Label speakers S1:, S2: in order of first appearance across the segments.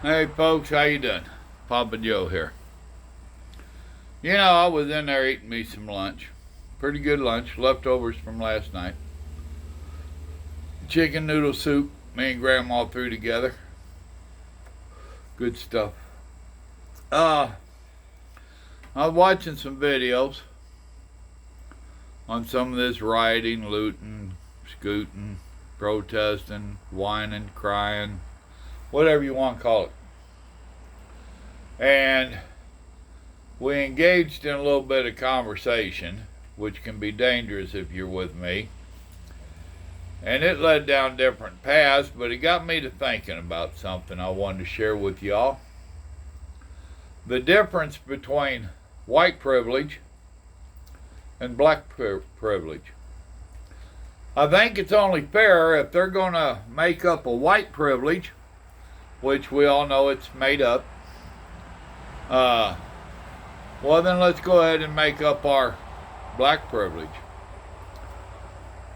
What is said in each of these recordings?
S1: Hey folks, how you doing? Papa Joe here. You know, I was in there eating me some lunch. Pretty good lunch, leftovers from last night. Chicken noodle soup, me and Grandma threw together. Good stuff. Uh, I was watching some videos on some of this rioting, looting, scooting, protesting, whining, crying, whatever you want to call it. And we engaged in a little bit of conversation, which can be dangerous if you're with me. And it led down different paths, but it got me to thinking about something I wanted to share with y'all. The difference between white privilege and black privilege. I think it's only fair if they're going to make up a white privilege, which we all know it's made up. Well, then let's go ahead and make up our black privilege.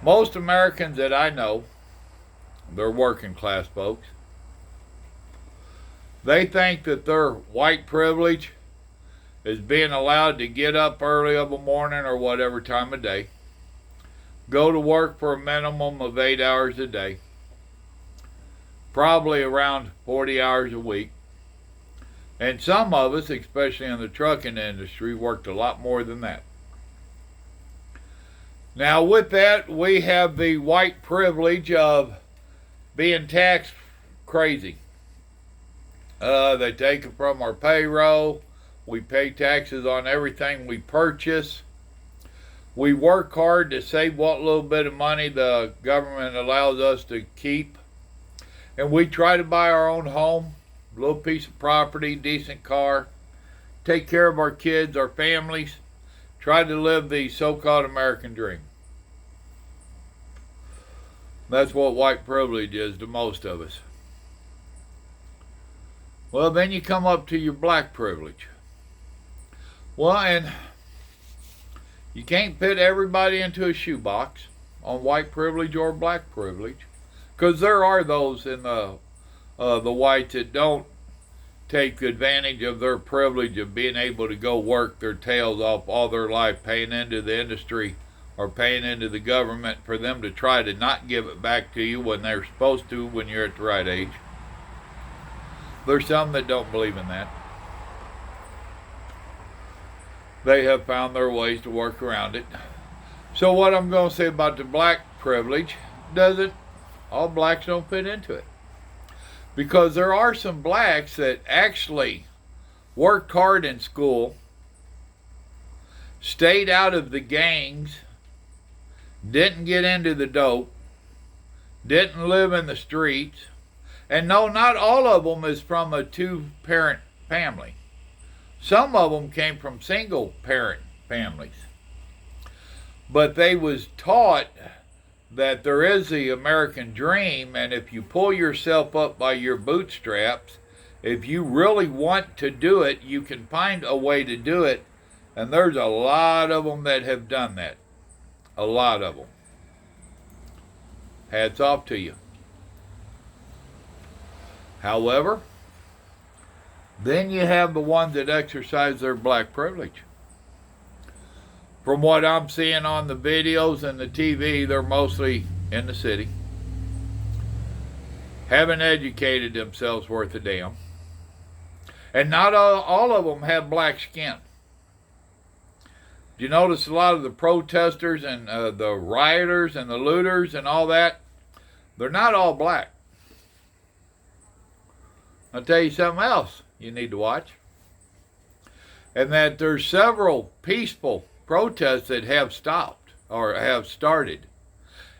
S1: Most Americans that I know, they're working class folks, they think that their white privilege is being allowed to get up early of a morning or whatever time of day, go to work for a minimum of 8 hours a day, probably around 40 hours a week. And some of us, especially in the trucking industry, worked a lot more than that. Now, with that, we have the white privilege of being taxed crazy. They take it from our payroll. We pay taxes on everything we purchase. We work hard to save what little bit of money the government allows us to keep. And we try to buy our own home, a little piece of property, decent car, take care of our kids, our families, try to live the so-called American dream. That's what white privilege is to most of us. Well, then you come up to your black privilege. Well, and you can't fit everybody into a shoebox on white privilege or black privilege, because there are those in the whites that don't take advantage of their privilege of being able to go work their tails off all their life, paying into the industry or paying into the government for them to try to not give it back to you when they're supposed to when you're at the right age. There's some that don't believe in that. They have found their ways to work around it. So what I'm going to say about the black privilege, all blacks don't fit into it. Because there are some blacks that actually worked hard in school, stayed out of the gangs, didn't get into the dope, didn't live in the streets. And no, not all of them is from a two-parent family. Some of them came from single-parent families. But they was taught that there is the American dream, and if you pull yourself up by your bootstraps, if you really want to do it, you can find a way to do it. And there's a lot of them that have done that. A lot of them. Hats off to you. However, then you have the ones that exercise their black privilege. From what I'm seeing on the videos and the TV, they're mostly in the city. Haven't educated themselves worth a damn. And not all of them have black skin. You notice a lot of the protesters and the rioters and the looters and all that, they're not all black. I'll tell you something else you need to watch. And that there's several peaceful protests that have stopped or have started.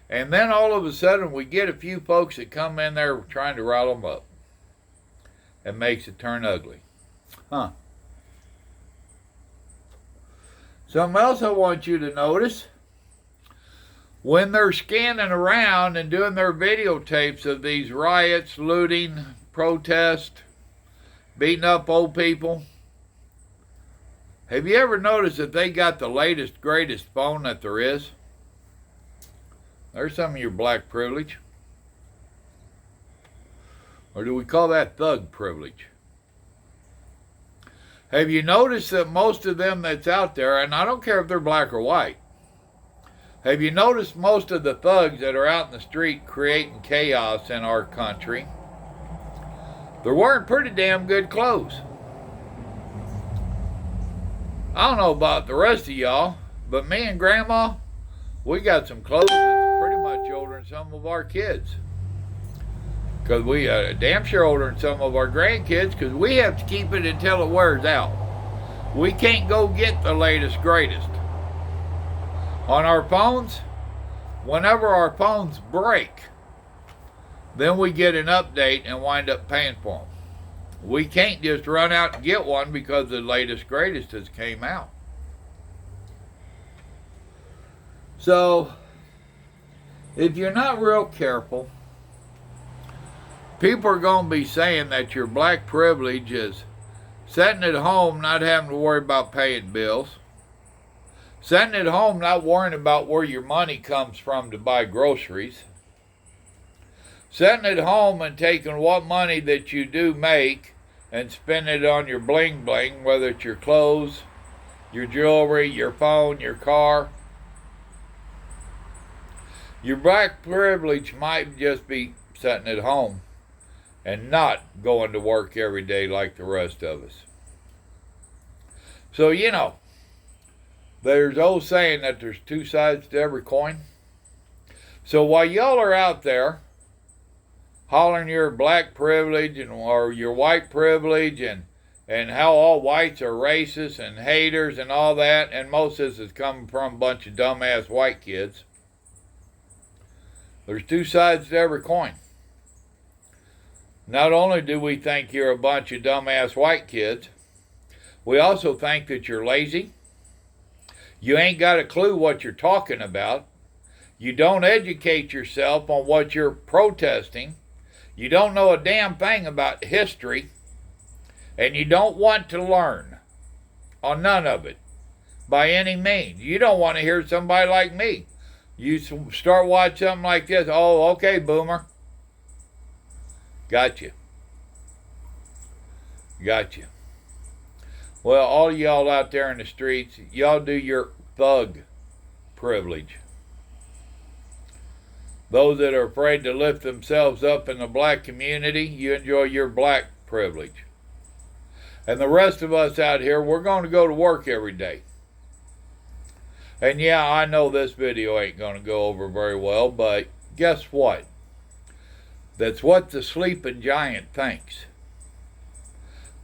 S1: And then all of a sudden we get a few folks that come in there trying to rile them up. It makes it turn ugly. Huh. Something else I want you to notice. When they're scanning around and doing their videotapes of these riots, looting, protest, beating up old people, have you ever noticed that they got the latest, greatest phone that there is? There's some of your black privilege. Or do we call that thug privilege? Have you noticed that most of them that's out there, and I don't care if they're black or white, have you noticed most of the thugs that are out in the street creating chaos in our country, they're wearing pretty damn good clothes. I don't know about the rest of y'all, but me and Grandma, we got some clothes that's pretty much older than some of our kids. Because we damn sure older than some of our grandkids, because we have to keep it until it wears out. We can't go get the latest, greatest. On our phones, whenever our phones break, then we get an update and wind up paying for them. We can't just run out and get one because the latest, greatest has came out. So, if you're not real careful, people are going to be saying that your black privilege is sitting at home not having to worry about paying bills, sitting at home not worrying about where your money comes from to buy groceries, sitting at home and taking what money that you do make and spending it on your bling bling, whether it's your clothes, your jewelry, your phone, your car. Your black privilege might just be sitting at home and not going to work every day like the rest of us. So, you know, there's old saying that there's two sides to every coin. So while y'all are out there hollering your black privilege or your white privilege and how all whites are racist and haters and all that, and most of this is coming from a bunch of dumbass white kids, there's two sides to every coin. Not only do we think you're a bunch of dumbass white kids, we also think that you're lazy. You ain't got a clue what you're talking about. You don't educate yourself on what you're protesting. You don't know a damn thing about history. And you don't want to learn on none of it by any means. You don't want to hear somebody like me. You start watching something like this. Oh, okay, boomer. Gotcha. Well, all y'all out there in the streets, y'all do your thug privilege. Those that are afraid to lift themselves up in the black community, you enjoy your black privilege. And the rest of us out here, we're going to go to work every day. And yeah, I know this video ain't going to go over very well, but guess what? That's what the sleeping giant thinks.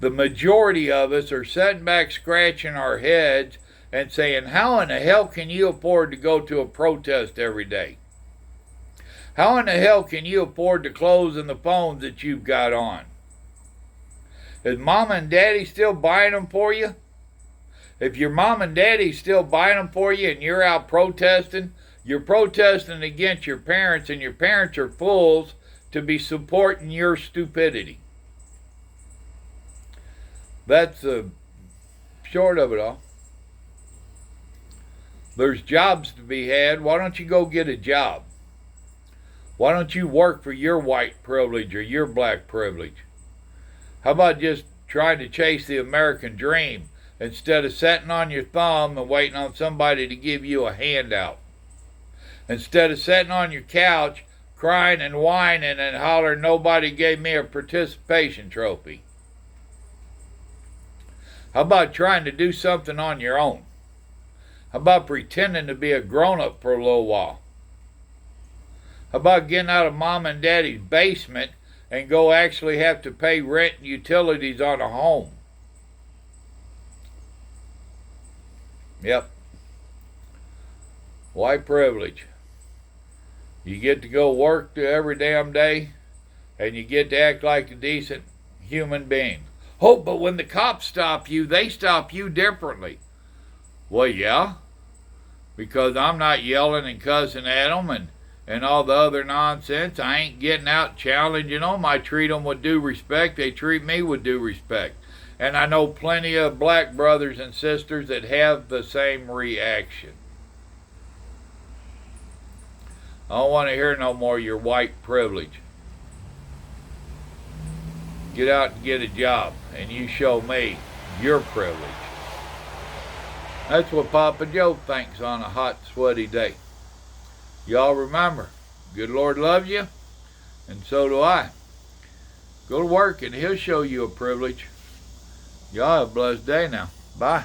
S1: The majority of us are sitting back scratching our heads and saying, how in the hell can you afford to go to a protest every day? How in the hell can you afford the clothes and the phones that you've got on? Is mom and daddy still buying them for you? If your mom and daddy's still buying them for you and you're out protesting, you're protesting against your parents, and your parents are fools to be supporting your stupidity. That's the short of it all. There's jobs to be had. Why don't you go get a job? Why don't you work for your white privilege or your black privilege? How about just trying to chase the American dream instead of sitting on your thumb and waiting on somebody to give you a handout? Instead of sitting on your couch crying and whining and hollering, nobody gave me a participation trophy. How about trying to do something on your own? How about pretending to be a grown-up for a little while? How about getting out of mom and daddy's basement and go actually have to pay rent and utilities on a home? Yep. White privilege. You get to go work every damn day, and you get to act like a decent human being. Oh, but when the cops stop you, they stop you differently. Well, yeah, because I'm not yelling and cussing at them and all the other nonsense. I ain't getting out challenging them. I treat them with due respect. They treat me with due respect. And I know plenty of black brothers and sisters that have the same reaction. I don't want to hear no more of your white privilege. get out and get a job, and you show me your privilege. That's what Papa Joe thinks on a hot, sweaty day. Y'all remember, good Lord loves you, and so do I. Go to work and He'll show you a privilege. Y'all have a blessed day now. Bye.